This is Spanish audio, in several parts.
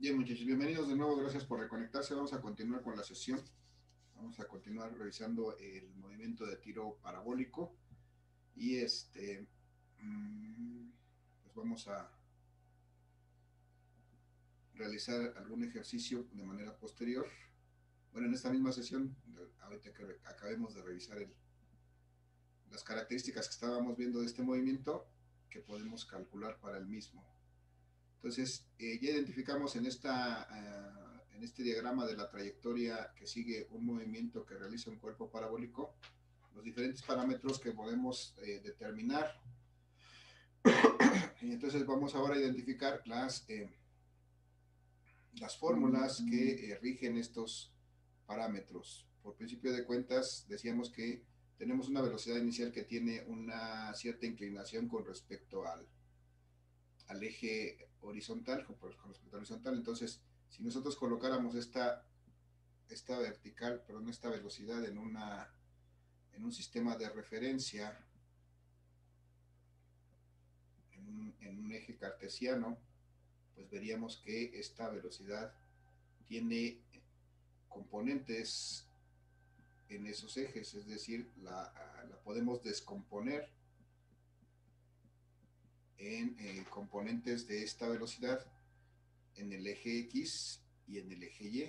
Bien, muchachos, bienvenidos de nuevo, gracias por reconectarse. Vamos a continuar con la sesión. Vamos a continuar revisando el movimiento de tiro parabólico y pues vamos a realizar algún ejercicio de manera posterior. Bueno, en esta misma sesión, ahorita que acabemos de revisar las características que estábamos viendo de este movimiento, que podemos calcular para el mismo. Entonces, ya identificamos en este diagrama de la trayectoria que sigue un movimiento que realiza un cuerpo parabólico, los diferentes parámetros que podemos determinar. Y entonces vamos ahora a identificar las fórmulas que rigen estos parámetros. Por principio de cuentas, decíamos que tenemos una velocidad inicial que tiene una cierta inclinación con respecto al eje horizontal, con respecto al horizontal. Entonces, si nosotros colocáramos esta vertical, perdón, esta velocidad en un sistema de referencia, en un eje cartesiano, pues veríamos que esta velocidad tiene componentes en esos ejes, es decir, la podemos descomponer en componentes de esta velocidad en el eje X y en el eje Y.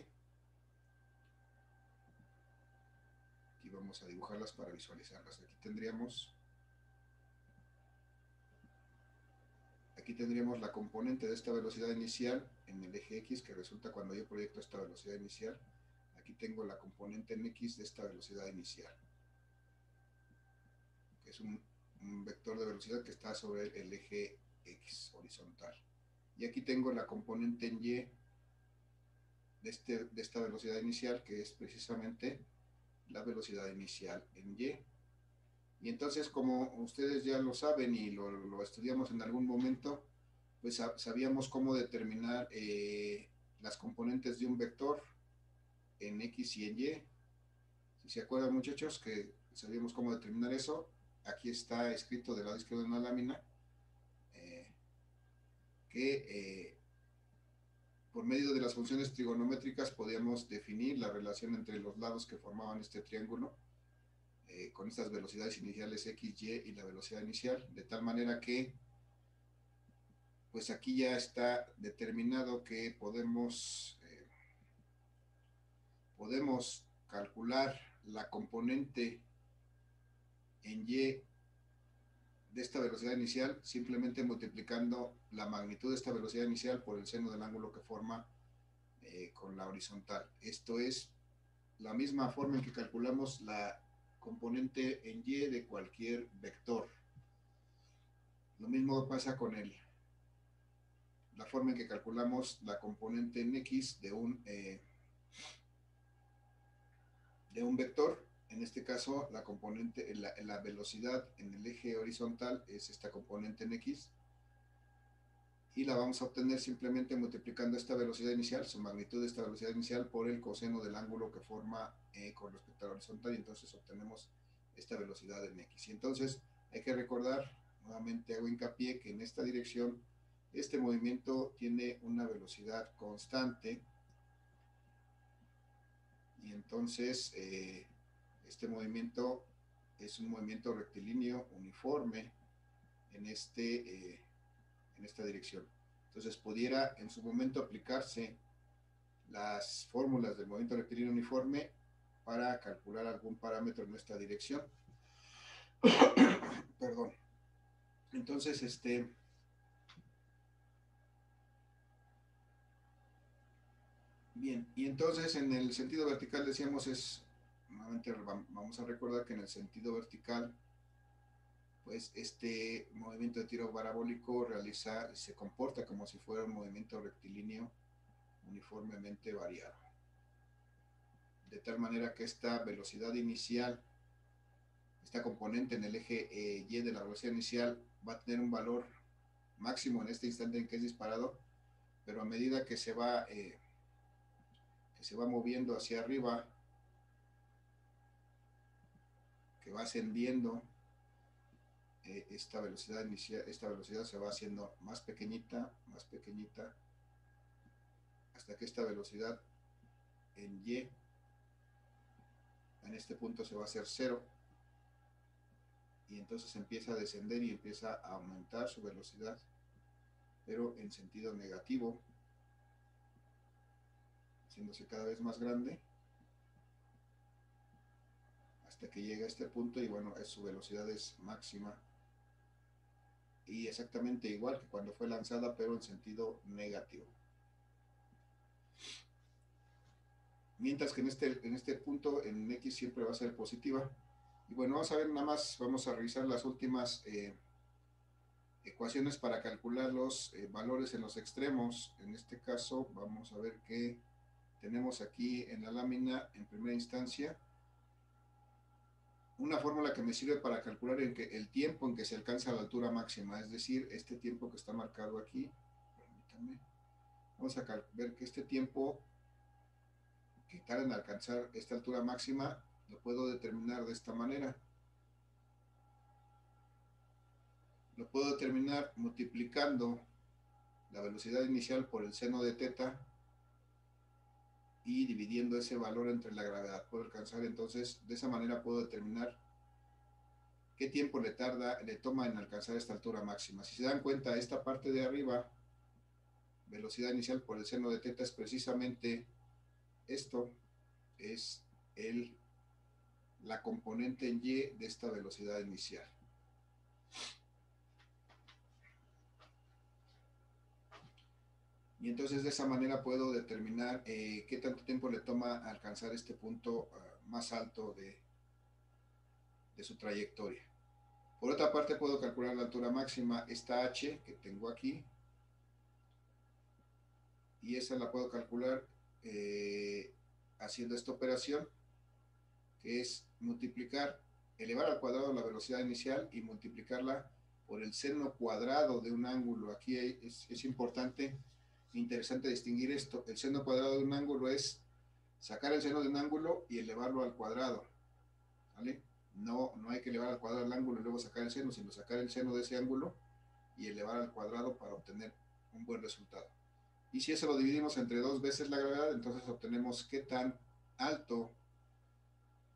Aquí vamos a dibujarlas para visualizarlas. Aquí tendríamos la componente de esta velocidad inicial en el eje X, que resulta cuando yo proyecto esta velocidad inicial. Aquí tengo la componente en X de esta velocidad inicial, que es un vector de velocidad que está sobre el eje X horizontal. Y aquí tengo la componente en Y de esta velocidad inicial, que es precisamente la velocidad inicial en Y. Y entonces, como ustedes ya lo saben y lo estudiamos en algún momento, pues sabíamos cómo determinar las componentes de un vector en X y en Y. Si se acuerdan, muchachos, que sabíamos cómo determinar eso, aquí está escrito del lado izquierdo de una lámina eh, que por medio de las funciones trigonométricas podíamos definir la relación entre los lados que formaban este triángulo con estas velocidades iniciales X, Y y la velocidad inicial, de tal manera que pues aquí ya está determinado que podemos calcular la componente en Y de esta velocidad inicial simplemente multiplicando la magnitud de esta velocidad inicial por el seno del ángulo que forma con la horizontal. Esto es la misma forma en que calculamos la componente en Y de cualquier vector. Lo mismo pasa con la forma en que calculamos la componente en X de un vector. En este caso, la velocidad en el eje horizontal es esta componente en X, y la vamos a obtener simplemente multiplicando esta velocidad inicial, su magnitud de esta velocidad inicial, por el coseno del ángulo que forma con respecto al horizontal, y entonces obtenemos esta velocidad en X. Y entonces hay que recordar, nuevamente hago hincapié, que en esta dirección este movimiento tiene una velocidad constante, y entonces este movimiento es un movimiento rectilíneo uniforme en, en esta dirección. Entonces pudiera en su momento aplicarse las fórmulas del movimiento rectilíneo uniforme para calcular algún parámetro en esta dirección. Perdón. Entonces, bien, y entonces en el sentido vertical decíamos nuevamente vamos a recordar que en el sentido vertical, pues este movimiento de tiro parabólico se comporta como si fuera un movimiento rectilíneo uniformemente variado. De tal manera que esta velocidad inicial, esta componente en el eje Y de la velocidad inicial, va a tener un valor máximo en este instante en que es disparado, pero a medida que se va moviendo hacia arriba, que va ascendiendo, esta velocidad inicial, esta velocidad se va haciendo más pequeñita, más pequeñita, hasta que esta velocidad en Y en este punto se va a hacer 0, y entonces empieza a descender y empieza a aumentar su velocidad, pero en sentido negativo, haciéndose cada vez más grande hasta que llega a este punto, y bueno, su velocidad es máxima y exactamente igual que cuando fue lanzada, pero en sentido negativo. Mientras que en este punto en X siempre va a ser positiva. Y bueno, vamos a ver nada más, vamos a revisar las últimas ecuaciones para calcular los valores en los extremos. En este caso vamos a ver que tenemos aquí en la lámina, en primera instancia, una fórmula que me sirve para calcular el tiempo en que se alcanza la altura máxima, es decir, este tiempo que está marcado aquí. Permítanme. Vamos a ver que este tiempo que tarda en alcanzar esta altura máxima lo puedo determinar de esta manera. Lo puedo determinar multiplicando la velocidad inicial por el seno de teta y dividiendo ese valor entre la gravedad. Puedo alcanzar entonces, de esa manera puedo determinar qué tiempo le toma en alcanzar esta altura máxima. Si se dan cuenta, esta parte de arriba, velocidad inicial por el seno de teta, es precisamente esto, es la componente en Y de esta velocidad inicial. Y entonces de esa manera puedo determinar qué tanto tiempo le toma alcanzar este punto más alto de su trayectoria. Por otra parte, puedo calcular la altura máxima, esta h que tengo aquí, y esa la puedo calcular haciendo esta operación, que es multiplicar, elevar al cuadrado la velocidad inicial y multiplicarla por el seno cuadrado de un ángulo. Aquí es importante, interesante distinguir esto. El seno cuadrado de un ángulo es sacar el seno de un ángulo y elevarlo al cuadrado, ¿vale? No hay que elevar al cuadrado el ángulo y luego sacar el seno, sino sacar el seno de ese ángulo y elevar al cuadrado para obtener un buen resultado. Y si eso lo dividimos entre 2 veces la gravedad, entonces obtenemos qué tan alto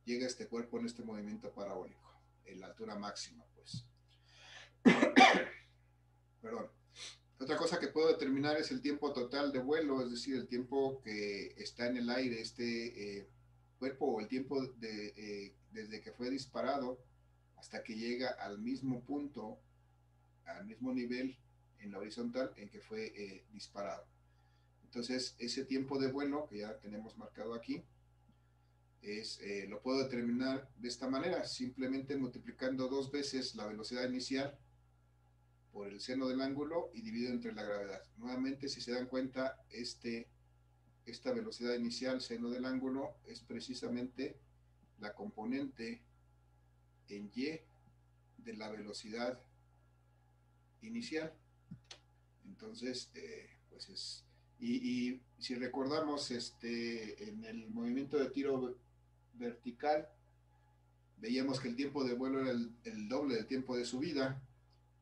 llega este cuerpo en este movimiento parabólico, en la altura máxima, pues. Perdón. Otra cosa que puedo determinar es el tiempo total de vuelo, es decir, el tiempo que está en el aire este cuerpo, o el tiempo desde que fue disparado hasta que llega al mismo punto, al mismo nivel en la horizontal en que fue disparado. Entonces, ese tiempo de vuelo que ya tenemos marcado aquí, lo puedo determinar de esta manera, simplemente multiplicando 2 veces la velocidad inicial por el seno del ángulo y dividido entre la gravedad. Nuevamente, si se dan cuenta, esta velocidad inicial, seno del ángulo, es precisamente la componente en Y de la velocidad inicial. Entonces, pues es... Y si recordamos, en el movimiento de tiro vertical, veíamos que el tiempo de vuelo era el doble del tiempo de subida,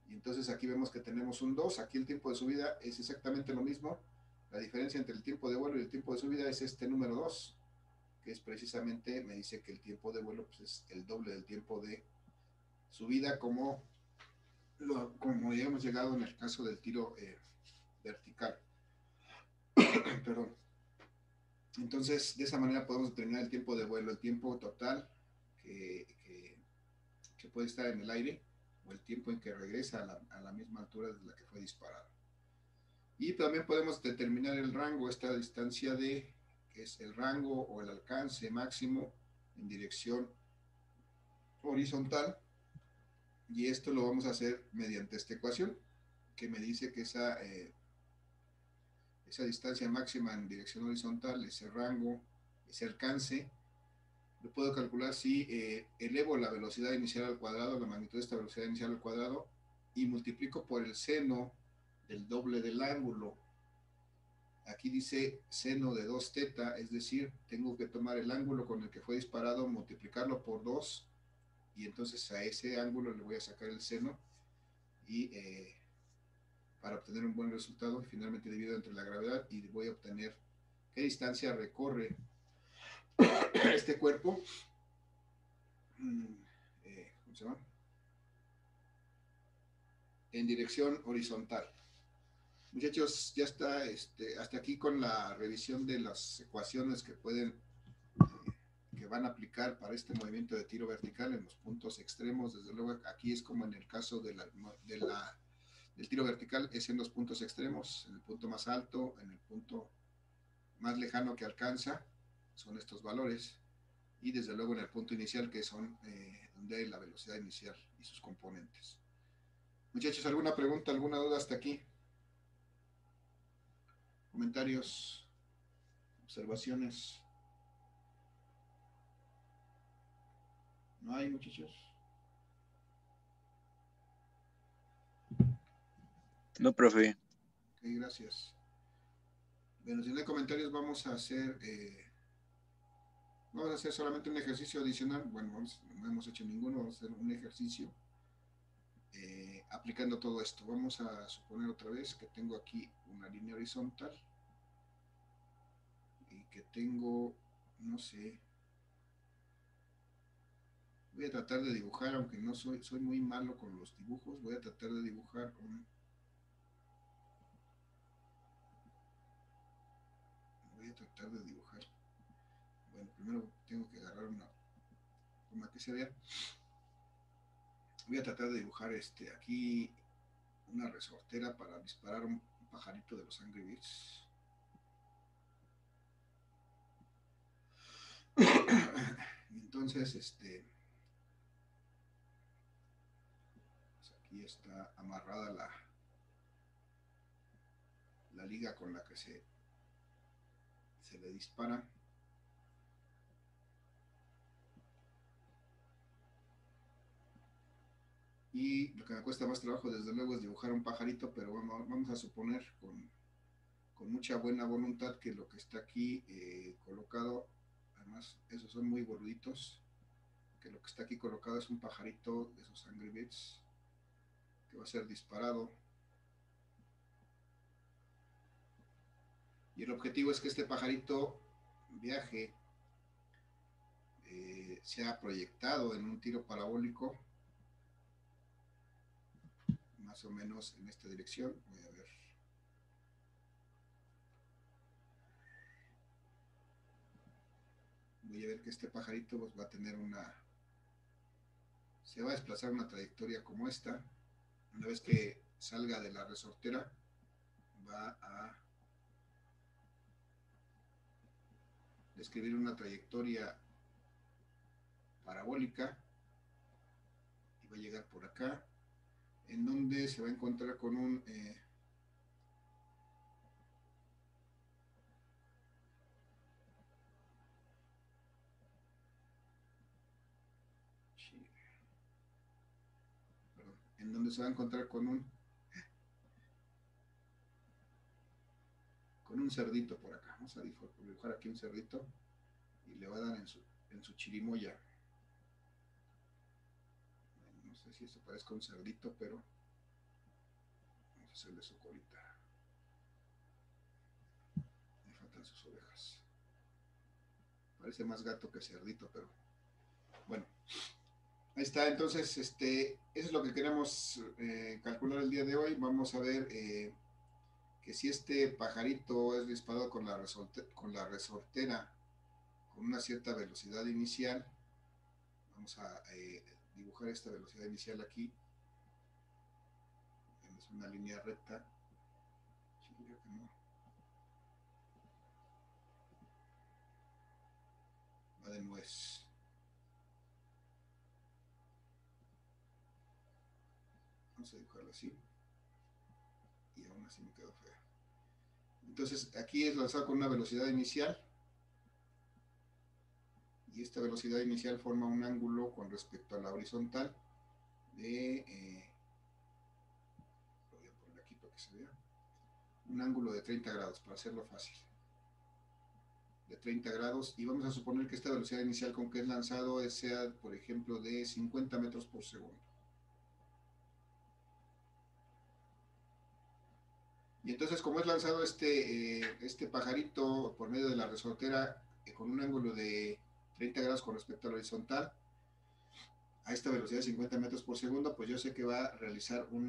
y entonces aquí vemos que tenemos un 2, aquí el tiempo de subida es exactamente lo mismo, la diferencia entre el tiempo de vuelo y el tiempo de subida es este número 2, que es precisamente, me dice que el tiempo de vuelo pues, es el doble del tiempo de subida, como ya hemos llegado en el caso del tiro vertical. Perdón. Entonces, de esa manera podemos determinar el tiempo de vuelo, el tiempo total que puede estar en el aire, o el tiempo en que regresa a la misma altura de la que fue disparado. Y también podemos determinar el rango, esta distancia que es el rango o el alcance máximo en dirección horizontal, y esto lo vamos a hacer mediante esta ecuación, que me dice que esa distancia máxima en dirección horizontal, ese rango, ese alcance, lo puedo calcular si elevo la velocidad inicial al cuadrado, la magnitud de esta velocidad inicial al cuadrado, y multiplico por el seno del doble del ángulo. Aquí dice seno de 2 teta, es decir, tengo que tomar el ángulo con el que fue disparado, multiplicarlo por 2, y entonces a ese ángulo le voy a sacar el seno, y para obtener un buen resultado, finalmente divido entre la gravedad y voy a obtener qué distancia recorre este cuerpo. ¿Cómo se llama? En dirección horizontal. Muchachos, ya está hasta aquí con la revisión de las ecuaciones que que van a aplicar para este movimiento de tiro vertical en los puntos extremos. Desde luego, aquí es como en el caso del tiro vertical, es en los puntos extremos, en el punto más alto, en el punto más lejano que alcanza, son estos valores, y desde luego en el punto inicial, que son donde hay la velocidad inicial y sus componentes. Muchachos, ¿alguna pregunta, alguna duda hasta aquí? Comentarios, observaciones. ¿No hay, muchachos? No, profe. Ok, gracias. Bueno, si no hay comentarios, vamos a hacer solamente un ejercicio adicional. Bueno, no hemos hecho ninguno, vamos a hacer un ejercicio aplicando todo esto. Vamos a suponer otra vez que tengo aquí una línea horizontal y que tengo, no sé, voy a tratar de dibujar, aunque no soy muy malo con los dibujos, voy a tratar de dibujar bueno, primero tengo que agarrar una forma que se vea. Voy a tratar de dibujar aquí una resortera para disparar un pajarito de los Angry Birds. Entonces, pues aquí está amarrada la liga con la que se le dispara. Y lo que me cuesta más trabajo, desde luego, es dibujar un pajarito, pero bueno, vamos a suponer con mucha buena voluntad que lo que está aquí colocado, además esos son muy gorditos, que lo que está aquí colocado es un pajarito de esos Angry Birds que va a ser disparado. Y el objetivo es que este pajarito viaje, sea proyectado en un tiro parabólico, más o menos en esta dirección. Voy a ver que este pajarito pues, va a tener se va a desplazar una trayectoria como esta. Una vez que salga de la resortera, va a describir una trayectoria parabólica y va a llegar por acá, en donde se va a encontrar con un en donde se va a encontrar con un cerdito por acá. Vamos a dibujar aquí un cerdito y le va a dar en su chirimoya. No sé si eso parezca un cerdito, pero vamos a hacerle su colita. Me faltan sus orejas. Parece más gato que cerdito, pero bueno. Ahí está, entonces, eso es lo que queremos calcular el día de hoy. Vamos a ver que si este pajarito es disparado con la resortera con una cierta velocidad inicial, vamos a dibujar esta velocidad inicial aquí. Es una línea recta. Chinga que no. Va de nuez. Vamos a dibujarlo así. Y aún así me quedó fea. Entonces aquí es lanzado con una velocidad inicial. Y esta velocidad inicial forma un ángulo con respecto a la horizontal de lo voy a poner aquí para que se vea, un ángulo de 30 grados para hacerlo fácil, de 30 grados, y vamos a suponer que esta velocidad inicial con que es lanzado sea, por ejemplo, de 50 metros por segundo. Y entonces, como es lanzado este pajarito por medio de la resortera con un ángulo de 30 grados con respecto a la horizontal, a esta velocidad de 50 metros por segundo, pues yo sé que va a realizar un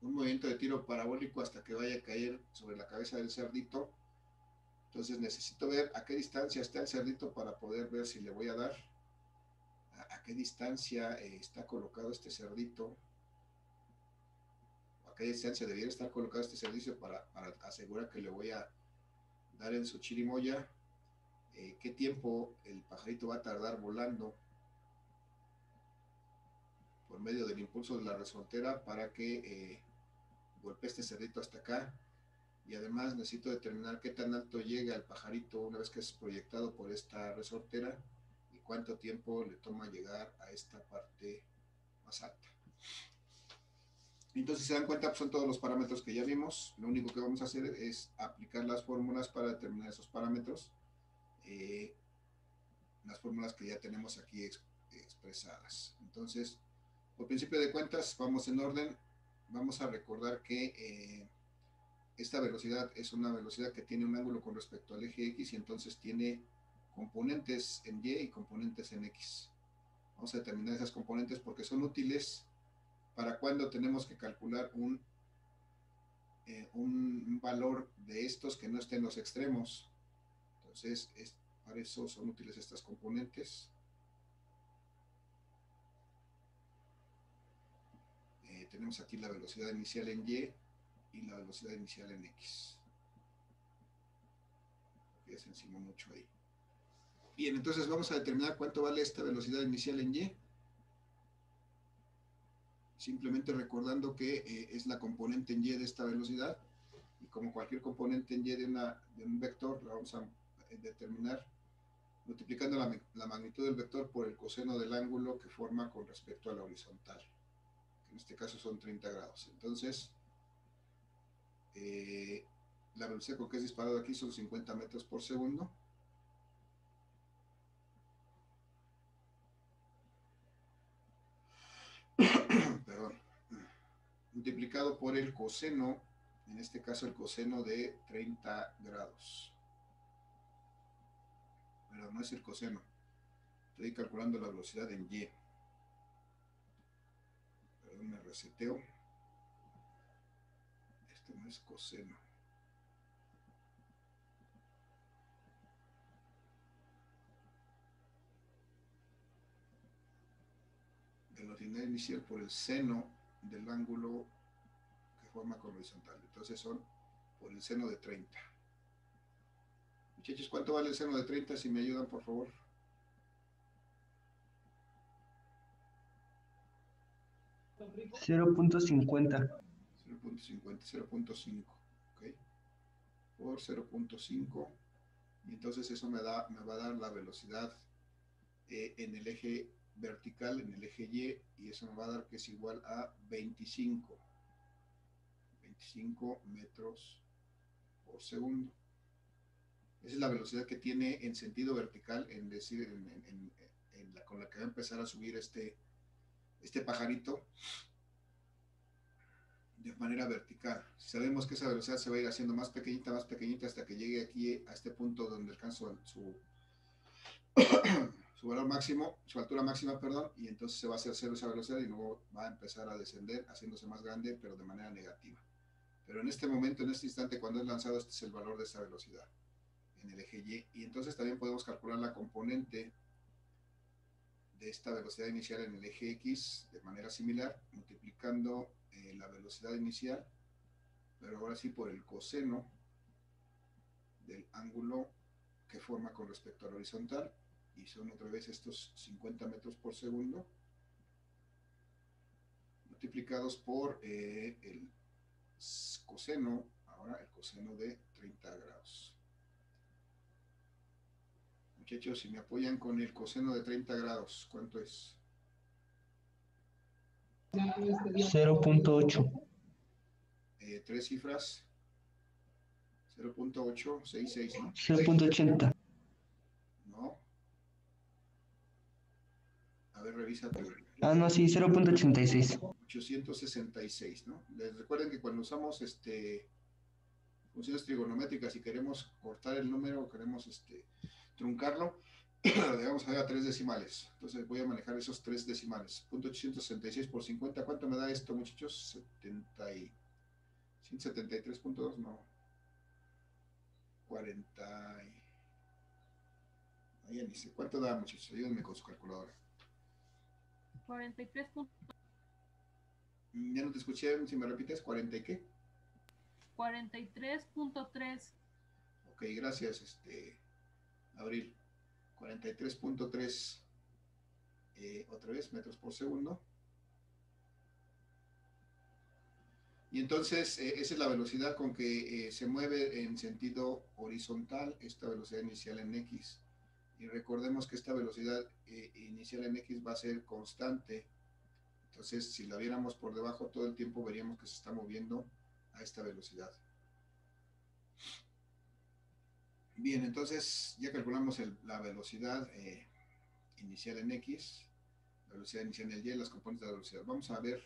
movimiento de tiro parabólico hasta que vaya a caer sobre la cabeza del cerdito. Entonces necesito ver a qué distancia está el cerdito para poder ver si le voy a dar, a qué distancia está colocado este cerdito, a qué distancia debiera estar colocado este cerdito para asegurar que le voy a dar en su chirimoya, qué tiempo el pajarito va a tardar volando por medio del impulso de la resortera para que golpee este cerdito hasta acá. Y además necesito determinar qué tan alto llega el pajarito una vez que es proyectado por esta resortera y cuánto tiempo le toma llegar a esta parte más alta. Entonces, si se dan cuenta, pues son todos los parámetros que ya vimos. Lo único que vamos a hacer es aplicar las fórmulas para determinar esos parámetros, las fórmulas que ya tenemos aquí expresadas. Entonces, por principio de cuentas, vamos en orden. Vamos a recordar que esta velocidad es una velocidad que tiene un ángulo con respecto al eje X y entonces tiene componentes en Y y componentes en X. Vamos a determinar esas componentes porque son útiles para cuando tenemos que calcular un valor de estos que no esté en los extremos. Entonces, para eso son útiles estas componentes. Tenemos aquí la velocidad inicial en Y y la velocidad inicial en X. Ya se encimó mucho ahí. Bien, entonces vamos a determinar cuánto vale esta velocidad inicial en Y. Simplemente recordando que es la componente en Y de esta velocidad. Y como cualquier componente en Y de un vector, la vamos a determinar multiplicando la magnitud del vector por el coseno del ángulo que forma con respecto a la horizontal, que en este caso son 30 grados. Entonces, la velocidad con que es disparado aquí son 50 metros por segundo. Perdón. Multiplicado por el coseno, en este caso el coseno de 30 grados. Pero no es el coseno. Estoy calculando la velocidad en Y. Perdón, me reseteo. Esto no es coseno. Velocidad inicial por el seno del ángulo que forma con horizontal. Entonces son por el seno de 30. Muchachos, ¿cuánto vale el seno de 30? Si me ayudan, por favor. 0.50. 0.50, 0.5. ¿Ok? Por 0.5. Y entonces eso me va a dar la velocidad en el eje vertical, en el eje Y, y eso me va a dar que es igual a 25 metros por segundo. Esa es la velocidad que tiene en sentido vertical, en decir, con la que va a empezar a subir este pajarito de manera vertical. Si sabemos que esa velocidad se va a ir haciendo más pequeñita hasta que llegue aquí a este punto donde alcanzo su valor máximo, su altura máxima, perdón, y entonces se va a hacer cero esa velocidad y luego va a empezar a descender haciéndose más grande, pero de manera negativa. Pero en este momento, en este instante, cuando es lanzado, este es el valor de esta velocidad en el eje Y, y entonces también podemos calcular la componente de esta velocidad inicial en el eje X de manera similar, multiplicando la velocidad inicial, pero ahora sí por el coseno del ángulo que forma con respecto a la horizontal, y son otra vez estos 50 metros por segundo, multiplicados por el coseno, ahora el coseno de 30 grados. Muchachos, si me apoyan con el coseno de 30 grados, ¿cuánto es? 0.8. Tres cifras. 0.866, ¿no? 0.80. No. A ver, revisa tu Ah, no, sí, 0.86. 866, ¿no? Les recuerden que cuando usamos funciones trigonométricas y queremos cortar el número o queremos truncarlo, le vamos a dar a 3 decimales. Entonces voy a manejar esos 3 decimales. 866 por 50, ¿cuánto me da esto, muchachos? 173.2, no. 40. Ahí ya ni sé. ¿Cuánto da, muchachos? Ayúdenme con su calculadora. 43. Ya no te escuché, si me repites, ¿40 y qué? 43.3. Ok, gracias, Abril. 43.3 otra vez metros por segundo. Y entonces esa es la velocidad con que se mueve en sentido horizontal esta velocidad inicial en X. Y recordemos que esta velocidad inicial en X va a ser constante. Entonces, si la viéramos por debajo todo el tiempo, veríamos que se está moviendo a esta velocidad. Bien, entonces ya calculamos la velocidad inicial en X, la velocidad inicial en Y, las componentes de la velocidad. Vamos a ver,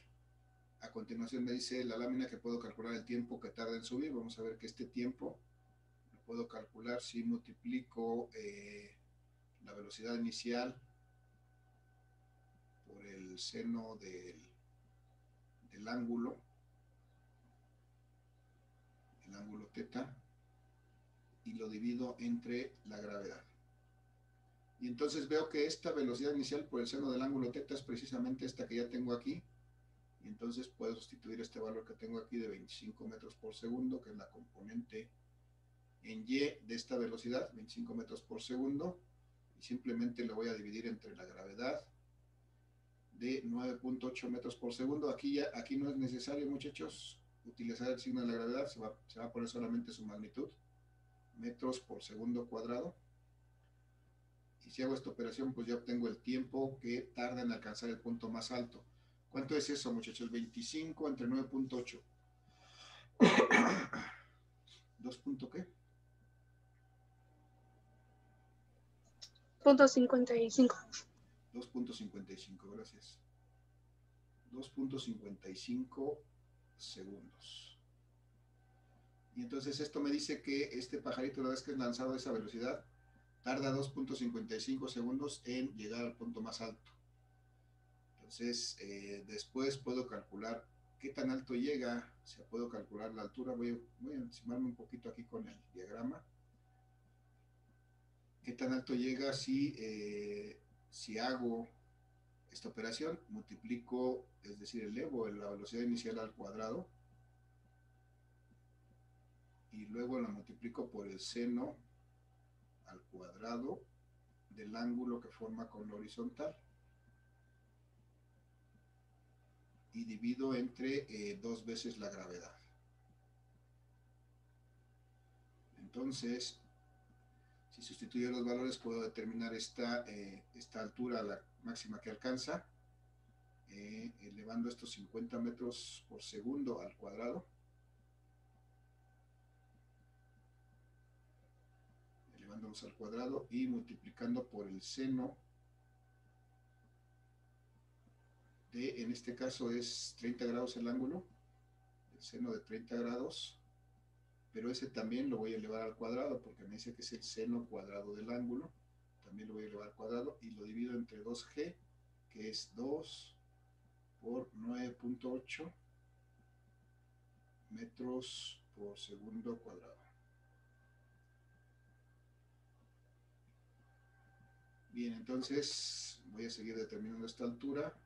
a continuación me dice la lámina que puedo calcular el tiempo que tarda en subir. Vamos a ver que este tiempo lo puedo calcular si multiplico la velocidad inicial por el seno del ángulo, el ángulo teta, y lo divido entre la gravedad. Y entonces veo que esta velocidad inicial por el seno del ángulo teta es precisamente esta que ya tengo aquí. Y entonces puedo sustituir este valor que tengo aquí de 25 metros por segundo, que es la componente en Y de esta velocidad, 25 metros por segundo, y simplemente lo voy a dividir entre la gravedad de 9.8 metros por segundo. Aquí no es necesario, muchachos, utilizar el signo de la gravedad, se va a poner solamente su magnitud, metros por segundo cuadrado. Y si hago esta operación, pues ya obtengo el tiempo que tarda en alcanzar el punto más alto. ¿Cuánto es eso, muchachos? 25 entre 9.8. ¿2 punto qué? 2.55. 2.55, gracias. 2.55 segundos. Y entonces esto me dice que este pajarito, la vez que es lanzado a esa velocidad, tarda 2.55 segundos en llegar al punto más alto. Entonces, después puedo calcular qué tan alto llega, o sea, puedo calcular la altura. Voy a encimarme un poquito aquí con el diagrama. ¿Qué tan alto llega si hago esta operación? Multiplico, es decir, elevo la velocidad inicial al cuadrado y luego la multiplico por el seno al cuadrado del ángulo que forma con la horizontal y divido entre 2 veces la gravedad. Entonces, si sustituyo los valores, puedo determinar esta altura, la máxima que alcanza, elevando estos 50 metros por segundo al cuadrado. Elevándolos al cuadrado y multiplicando por el seno de, en este caso es 30 grados el ángulo, el seno de 30 grados, pero ese también lo voy a elevar al cuadrado porque me dice que es el seno cuadrado del ángulo. También lo voy a elevar al cuadrado y lo divido entre 2g, que es 2 por 9.8 metros por segundo cuadrado. Bien, entonces voy a seguir determinando esta altura.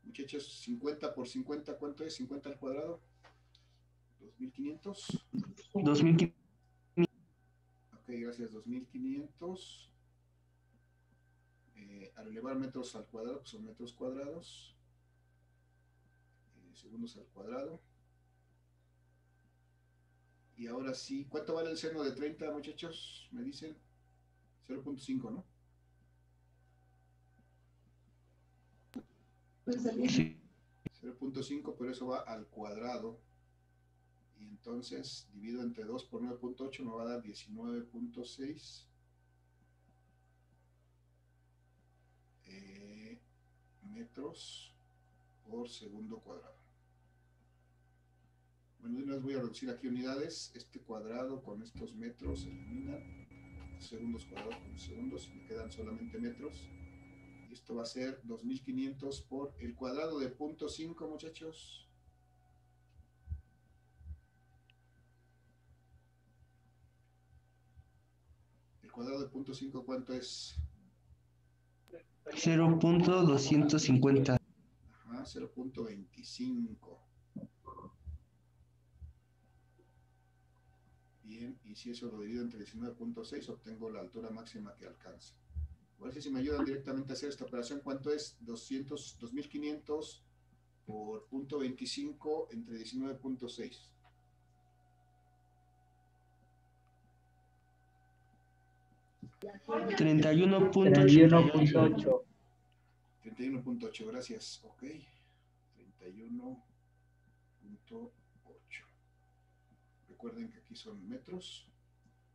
Muchachos, 50 por 50, ¿cuánto es? 50 al cuadrado. 2500. 2500. Ok, gracias, 2500. Al elevar metros al cuadrado, pues son metros cuadrados. Segundos al cuadrado. Y ahora sí, ¿cuánto vale el seno de 30, muchachos? Me dicen 0.5, ¿no? Sí. 0.5, pero eso va al cuadrado. Y entonces divido entre 2 por 9.8, me va a dar 19.6. metros por segundo cuadrado. Bueno, de una vez voy a reducir aquí unidades. Este cuadrado con estos metros se eliminan. Segundos cuadrados con segundos. Me quedan solamente metros. Y esto va a ser 2500 por el cuadrado de 0.5, muchachos. El cuadrado de 0.5, ¿cuánto es? 0.250. Ajá, 0.25. Bien, y si eso lo divido entre 19.6, obtengo la altura máxima que alcanza. A ver si me ayudan directamente a hacer esta operación. ¿Cuánto es? 2500 por 0.25 entre 19.6. 31.8. 31.8, gracias. Ok. 31.8. Recuerden que aquí son metros.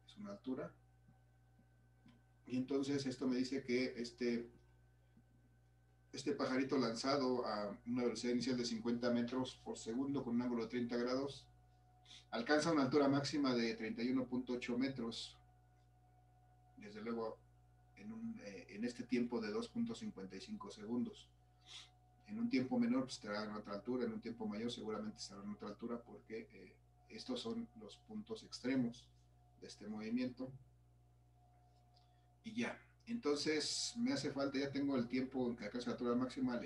Es una altura. Y entonces esto me dice que este pajarito lanzado a una velocidad inicial de 50 metros por segundo con un ángulo de 30 grados alcanza una altura máxima de 31.8 metros. Desde luego en este tiempo de 2.55 segundos. En un tiempo menor pues, estará en otra altura, en un tiempo mayor seguramente estará en otra altura porque estos son los puntos extremos de este movimiento. Y ya, entonces me hace falta, ya tengo el tiempo en que alcanza la altura máxima, la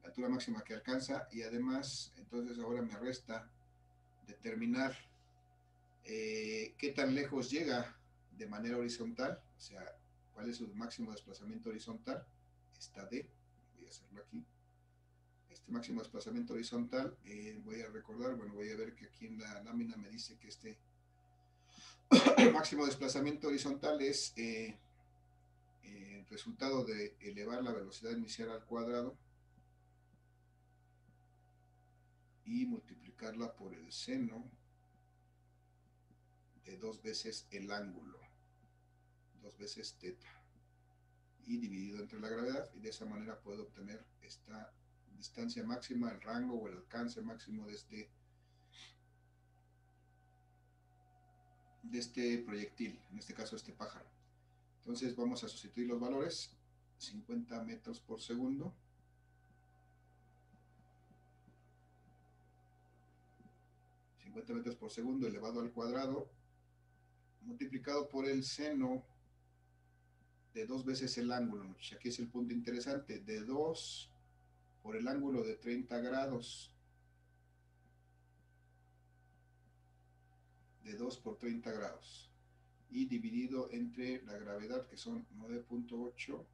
altura máxima que alcanza, y además, entonces ahora me resta determinar qué tan lejos llega de manera horizontal, o sea, cuál es su máximo desplazamiento horizontal, esta D, voy a hacerlo aquí, este máximo desplazamiento horizontal, voy a recordar, bueno, voy a ver que aquí en la lámina me dice que este máximo desplazamiento horizontal es el resultado de elevar la velocidad inicial al cuadrado y multiplicarla por el seno de 2 veces el ángulo, 2 veces teta, y dividido entre la gravedad, y de esa manera puedo obtener esta distancia máxima, el rango o el alcance máximo de este proyectil, en este caso este pájaro. Entonces vamos a sustituir los valores, 50 metros por segundo, metros por segundo elevado al cuadrado, multiplicado por el seno de 2 veces el ángulo. Aquí es el punto interesante, de 2 por el ángulo de 30 grados, de 2 por 30 grados, y dividido entre la gravedad, que son 9.8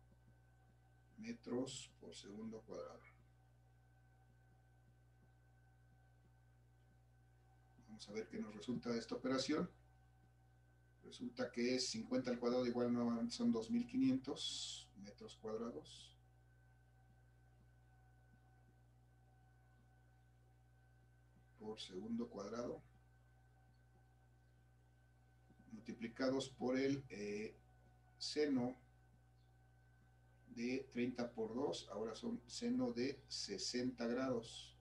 metros por segundo cuadrado. Vamos a ver qué nos resulta de esta operación. Resulta que es 50 al cuadrado igual nuevamente son 2500 metros cuadrados. Por segundo cuadrado. Multiplicados por el seno de 30 por 2. Ahora son seno de 60 grados.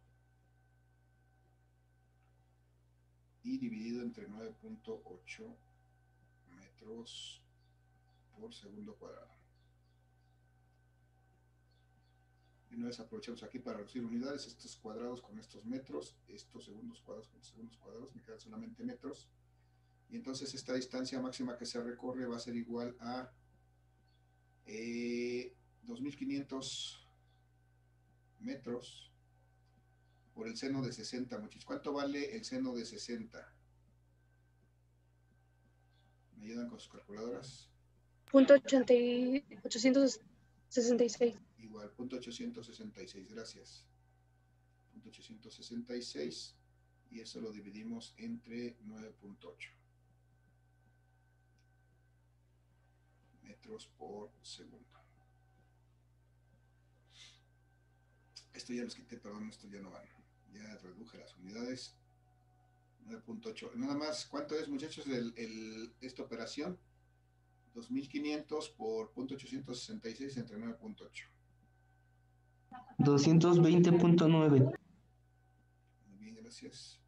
Y dividido entre 9.8 metros por segundo cuadrado. Y una vez aprovechamos aquí para reducir unidades, estos cuadrados con estos metros, estos segundos cuadrados con segundos cuadrados, me quedan solamente metros. Y entonces esta distancia máxima que se recorre va a ser igual a 2500 metros por el seno de 60, muchachos. ¿Cuánto vale el seno de 60? ¿Me ayudan con sus calculadoras? .866. Igual, punto 866, gracias. Punto 866, y eso lo dividimos entre 9.8 metros por segundo. Esto ya los quité, perdón, esto ya no van. Ya reduje las unidades. 9.8. Nada más, ¿cuánto es, muchachos, esta operación? 2500 por .866 entre 9.8. 220.9. Muy bien, gracias.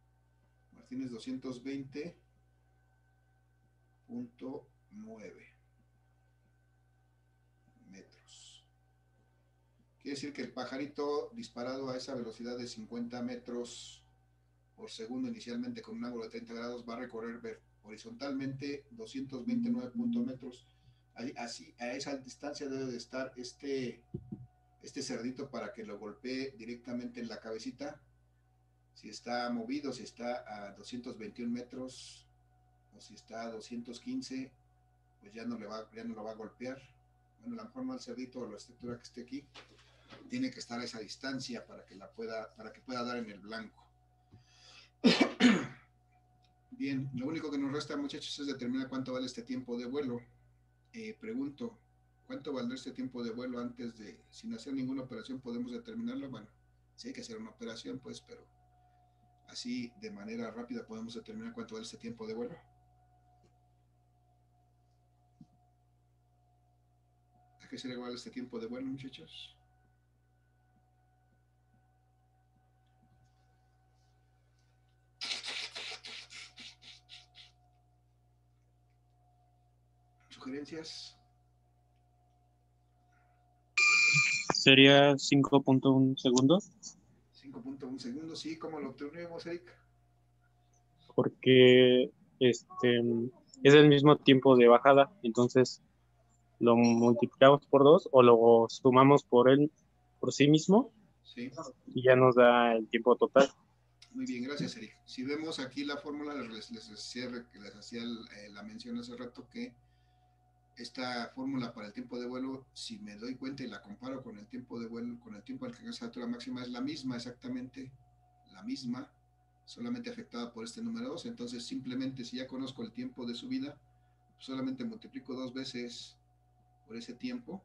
Martínez 220.9 metros. Quiere decir que el pajarito disparado a esa velocidad de 50 metros por segundo inicialmente con un ángulo de 30 grados va a recorrer horizontalmente 229 metros. Así, a esa distancia debe de estar este cerdito para que lo golpee directamente en la cabecita. Si está movido, si está a 221 metros o si está a 215, pues ya no lo va a golpear. Bueno, a lo mejor no al cerdito o la estructura que esté aquí, tiene que estar a esa distancia para que pueda dar en el blanco. Bien, lo único que nos resta, muchachos, es determinar cuánto vale este tiempo de vuelo. Pregunto, ¿cuánto valdrá este tiempo de vuelo antes de, sin hacer ninguna operación, podemos determinarlo? Bueno, sí hay que hacer una operación, pues, pero así de manera rápida podemos determinar cuánto vale este tiempo de vuelo. ¿A qué se le vale este tiempo de vuelo, muchachos? ¿Sugerencias? Sería 5.1 segundos, 5.1 segundos, sí, ¿cómo lo obtuvimos, Eric? porque es el mismo tiempo de bajada, entonces lo multiplicamos por 2 o lo sumamos por sí mismo Sí. y ya nos da el tiempo total. Muy bien, gracias, Eric. Si vemos aquí la fórmula, les hacía la mención hace rato que esta fórmula para el tiempo de vuelo, si me doy cuenta y la comparo con el tiempo de vuelo, con el tiempo al que alcanza la altura máxima, es la misma, exactamente la misma, solamente afectada por este número 2. Entonces, simplemente si ya conozco el tiempo de subida, solamente multiplico 2 veces por ese tiempo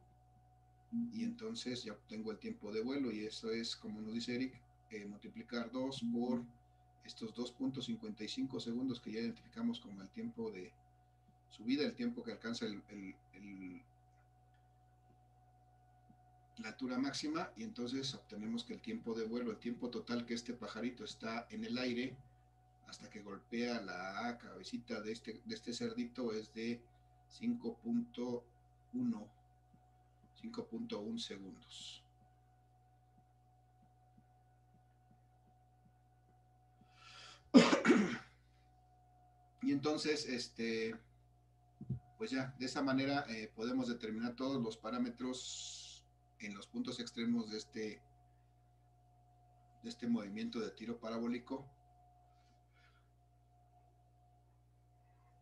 y entonces ya obtengo el tiempo de vuelo, y eso es, como nos dice Eric, multiplicar 2 por estos 2.55 segundos que ya identificamos como el tiempo de subida, el tiempo que alcanza la altura máxima, y entonces obtenemos que el tiempo de vuelo, el tiempo total que este pajarito está en el aire hasta que golpea la cabecita de este cerdito, es de 5.1 segundos. Y entonces, pues ya, de esa manera podemos determinar todos los parámetros en los puntos extremos de este movimiento de tiro parabólico.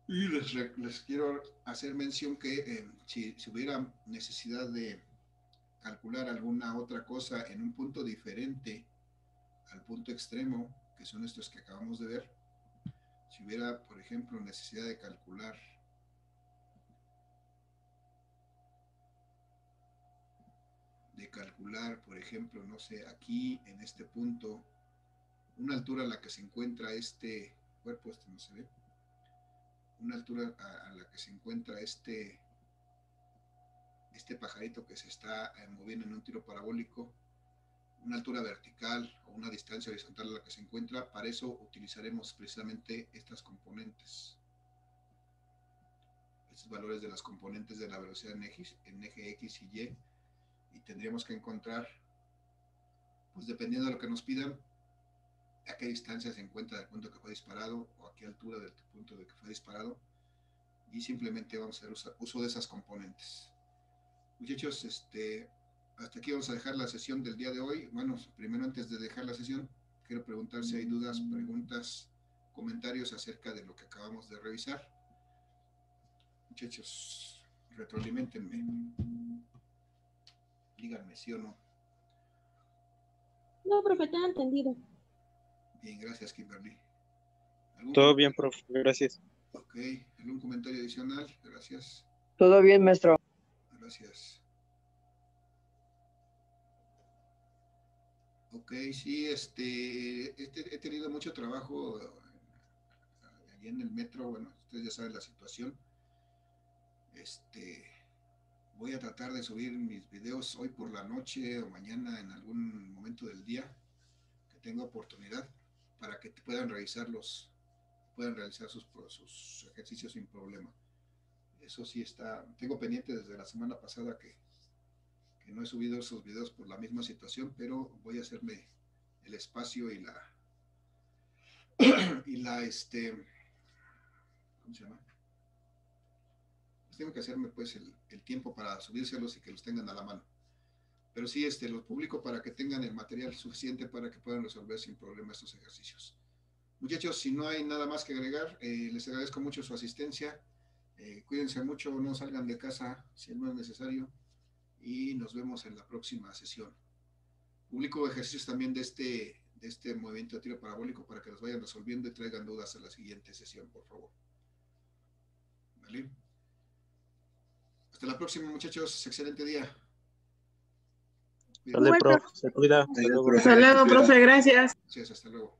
Y les quiero hacer mención que si hubiera necesidad de calcular alguna otra cosa en un punto diferente al punto extremo, que son estos que acabamos de ver, si hubiera, por ejemplo, necesidad de calcular por ejemplo, no sé, aquí en este punto, una altura a la que se encuentra este cuerpo, no se ve, una altura a la que se encuentra este pajarito que se está moviendo en un tiro parabólico, una altura vertical o una distancia horizontal a la que se encuentra. Para eso utilizaremos precisamente estas componentes, estos valores de las componentes de la velocidad en eje X y Y, y tendríamos que encontrar, pues dependiendo de lo que nos pidan, a qué distancia se encuentra del punto que fue disparado o a qué altura del punto de que fue disparado, y simplemente vamos a hacer uso de esas componentes. Muchachos, hasta aquí vamos a dejar la sesión del día de hoy. Bueno, primero, antes de dejar la sesión, quiero preguntar si hay dudas, preguntas, comentarios acerca de lo que acabamos de revisar. Muchachos, retroalimentenme. Díganme sí o no. No, profe, te he entendido. Bien, gracias, Kimberly. Todo bien, profe, gracias. Ok, ¿algún comentario adicional? Gracias. Todo bien, maestro. Gracias. Ok, sí, he tenido mucho trabajo allí en el metro. Bueno, ustedes ya saben la situación. Voy a tratar de subir mis videos hoy por la noche o mañana en algún momento del día que tenga oportunidad para que puedan realizar sus ejercicios sin problema. Eso sí está, tengo pendiente desde la semana pasada que no he subido esos videos por la misma situación, pero voy a hacerme el espacio y la ¿cómo se llama? Pues tengo que hacerme pues el tiempo para subírselos y que los tengan a la mano. Pero sí, los publico para que tengan el material suficiente para que puedan resolver sin problema estos ejercicios. Muchachos, si no hay nada más que agregar, les agradezco mucho su asistencia. Cuídense mucho, no salgan de casa si no es necesario y nos vemos en la próxima sesión. Publico ejercicios también de este movimiento de tiro parabólico para que los vayan resolviendo y traigan dudas a la siguiente sesión, por favor. ¿Vale? Hasta la próxima, muchachos. Excelente día. Dale, prof, se cuida. Hasta luego, profe, gracias. Gracias, hasta luego.